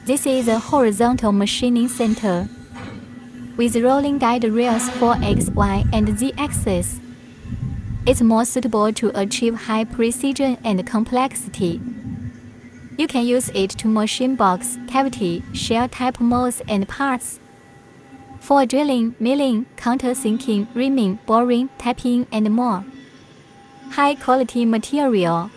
This is a horizontal machining center with rolling guide rails for X, Y, and Z axis. It's more suitable to achieve high precision and complexity. You can use it to machine box, cavity, shell type molds and parts. For drilling, milling, countersinking, reaming, boring, tapping, and more. High quality material,